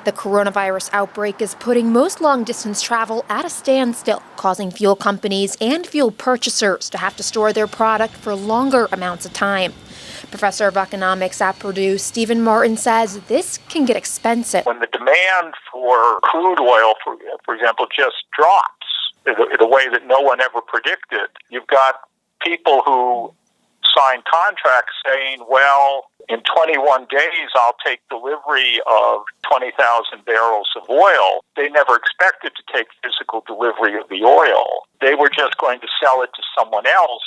The coronavirus outbreak is putting most long-distance travel at a standstill, causing fuel companies and fuel purchasers to have to store their product for longer amounts of time. Professor of economics at Purdue, Stephen Martin, says this can get expensive. When the demand for crude oil, for example, just drops in a way that no one ever predicted, you've got people who sign contracts saying, well, in 21 days, I'll take delivery of 20,000 barrels of oil. They never expected to take physical delivery of the oil. They were just going to sell it to someone else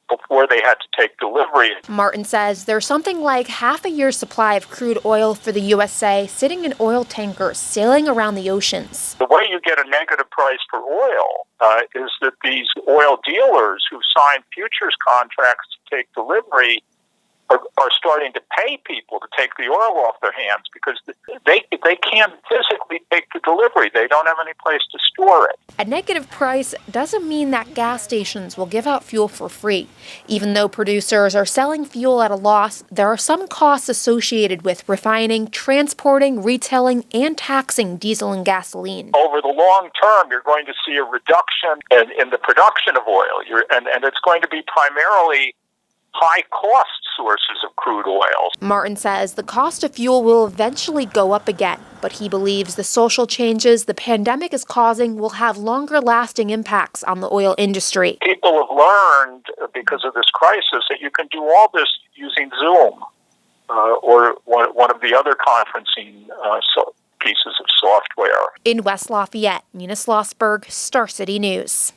before they had to take delivery. Martin says there's something like half a year's supply of crude oil for the USA sitting in oil tankers sailing around the oceans. The way you get a negative price for oil is that these oil dealers who sign futures contracts to take delivery are starting to pay people to take the oil off their hands because they can't physically take the delivery. They don't have any place to store it. A negative price doesn't mean that gas stations will give out fuel for free. Even though producers are selling fuel at a loss, there are some costs associated with refining, transporting, retailing, and taxing diesel and gasoline. Over the long term, you're going to see a reduction in the production of oil, and it's going to be primarily high-cost sources of crude oil. Martin says the cost of fuel will eventually go up again, but he believes the social changes the pandemic is causing will have longer-lasting impacts on the oil industry. People have learned, because of this crisis, that you can do all this using Zoom or one of the other conferencing pieces of software. In West Lafayette, Nina Schlossberg, Star City News.